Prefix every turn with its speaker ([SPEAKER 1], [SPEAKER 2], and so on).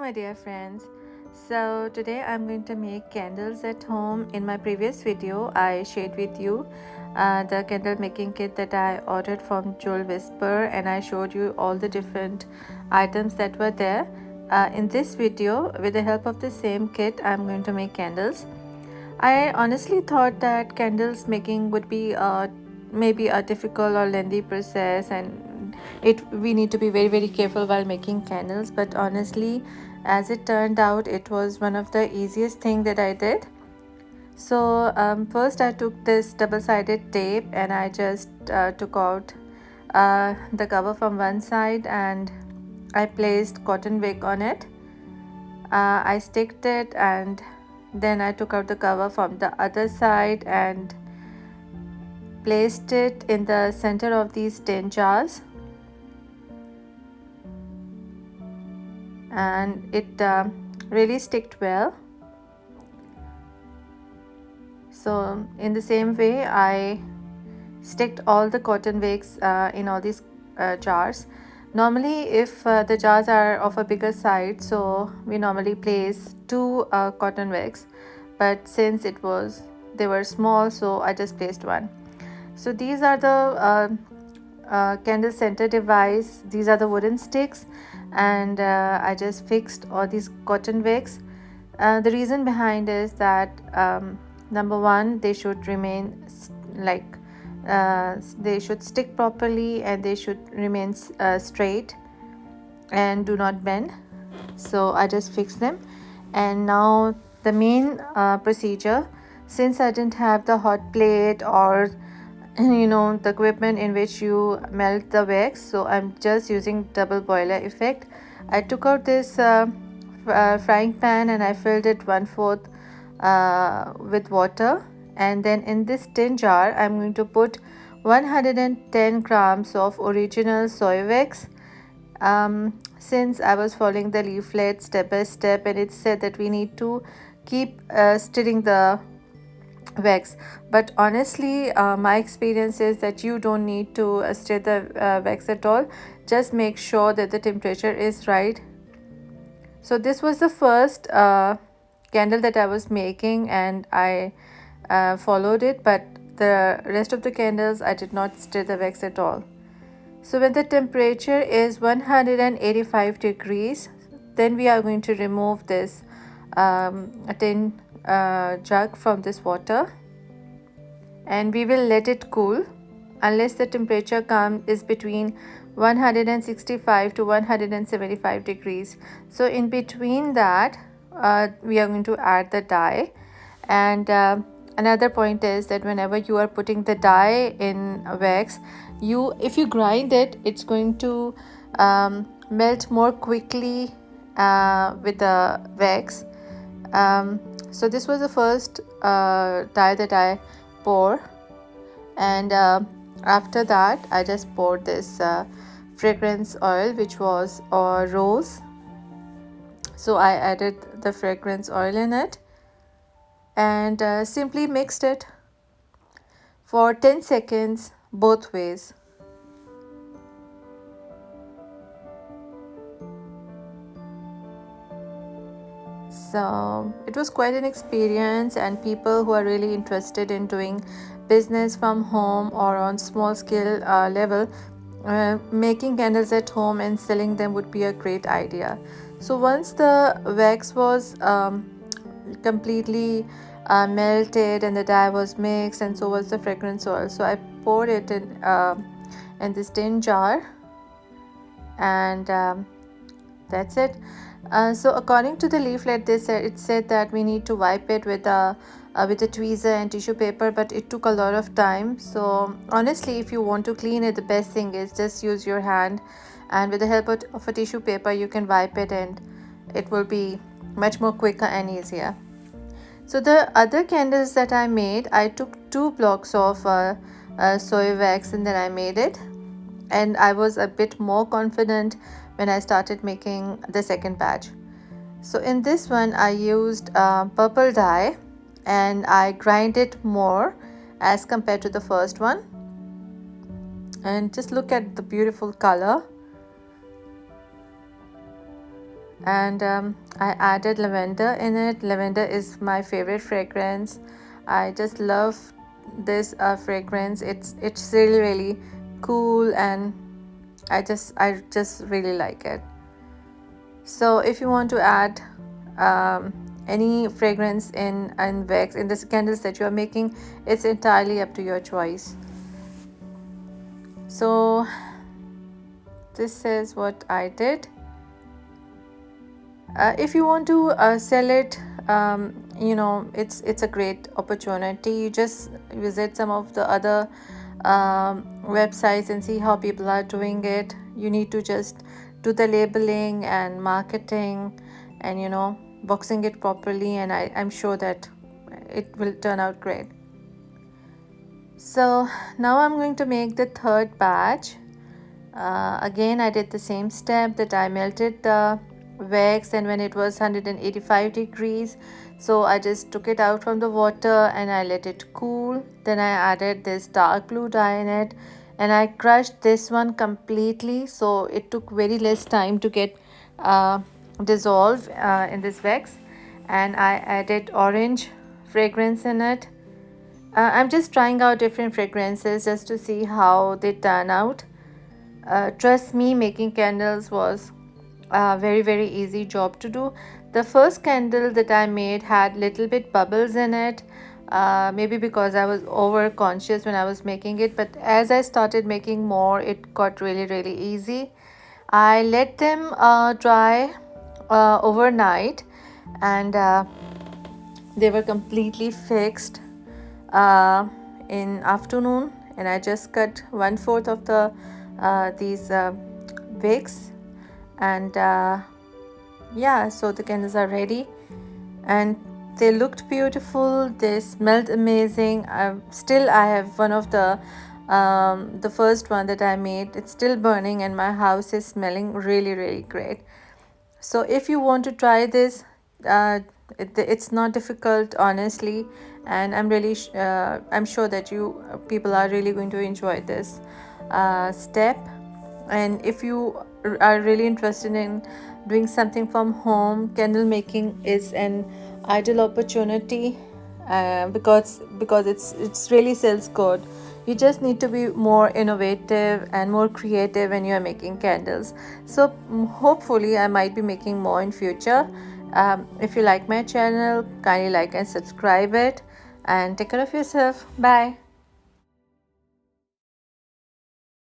[SPEAKER 1] my dear friends. So today I'm going to make candles at home. In my previous video I shared with you the candle making kit that I ordered from Jewel Whisper, and I showed you all the different items that were there. In this video, with the help of the same kit, I'm going to make candles. I honestly thought that candles making would be maybe a difficult or lengthy process, and we need to be very careful while making candles. But honestly, as it turned out, it was one of the easiest thing that I did. So first I took this double-sided tape and I just took out the cover from one side, and I placed cotton wick on it. I sticked it, and then I took out the cover from the other side and placed it in the center of these tin jars, and it really sticked well. So in the same way I sticked all the cotton wicks in all these jars. Normally if the jars are of a bigger size, so we normally place two cotton wicks, but since they were small, so I just placed one. So these are the candle center device. These are the wooden sticks, and I just fixed all these cotton wicks. The reason behind is that number one, they should remain they should stick properly, and they should remain straight and do not bend. So I just fixed them. And now the main procedure, since I didn't have the hot plate or the equipment in which you melt the wax, so I'm just using double boiler effect. I took out this frying pan and I filled it 1/4 with water, and then in this tin jar I'm going to put 110 grams of original soy wax. Since I was following the leaflet step by step, and it said that we need to keep stirring the wax, but honestly my experience is that you don't need to stir the wax at all. Just make sure that the temperature is right. So this was the first candle that I was making, and I followed it, but the rest of the candles I did not stir the wax at all. So when the temperature is 185 degrees, then we are going to remove this tin jug from this water, and we will let it cool unless the temperature is between 165 to 175 degrees. So in between that we are going to add the dye. And another point is that whenever you are putting the dye in wax, if you grind it, it's going to melt more quickly with the wax. So this was the first dye that I pour, and after that I just poured this fragrance oil, which was rose. So I added the fragrance oil in it and simply mixed it for 10 seconds both ways. So it was quite an experience, and people who are really interested in doing business from home or on small scale level, making candles at home and selling them would be a great idea. So once the wax was completely melted and the dye was mixed, and so was the fragrance oil, so I poured it in this tin jar, and that's it. So according to the leaflet, it said that we need to wipe it with a tweezer and tissue paper, but it took a lot of time. So honestly, if you want to clean it, the best thing is just use your hand, and with the help of a tissue paper you can wipe it, and it will be much more quicker and easier. So the other candles that I made, I took 2 blocks of soy wax, and then I made it, and I was a bit more confident when I started making the second batch. So in this one I used purple dye, and I grind it more as compared to the first one, and just look at the beautiful color. and I added lavender in it. Lavender is my favorite fragrance. I just love this fragrance. It's really cool, and I just really like it. So if you want to add any fragrance in wax in the candles that you are making, it's entirely up to your choice. So this is what I did. If you want to sell it, it's a great opportunity. You just visit some of the other websites and see how people are doing it. You need to just do the labeling and marketing and boxing it properly, and I'm sure that it will turn out great. So now I'm going to make the third batch. Again, I did the same step, that I melted the wax, and when it was 185 degrees, so I just took it out from the water and I let it cool. Then I added this dark blue dye in it, and I crushed this one completely, so it took very less time to get dissolved in this wax. And I added orange fragrance in it. I'm just trying out different fragrances just to see how they turn out. Trust me, making candles was a very easy job to do. The first candle that I made had little bit bubbles in it, maybe because I was over conscious when I was making it, but as I started making more, it got really easy. I let them dry overnight, and they were completely fixed in afternoon, and I just cut 1/4 of the these wicks, and yeah, so the candles are ready, and they looked beautiful, they smelled amazing. Still I have one of the first one that I made. It's still burning and my house is smelling really great. So if you want to try this, it's not difficult, honestly, and I'm sure that you people are really going to enjoy this step. And if you are really interested in doing something from home, candle making is an ideal opportunity, because it's really sells good. You just need to be more innovative and more creative when you are making candles. So hopefully I might be making more in future. If you like my channel, kindly like and subscribe it, and take care of yourself. Bye.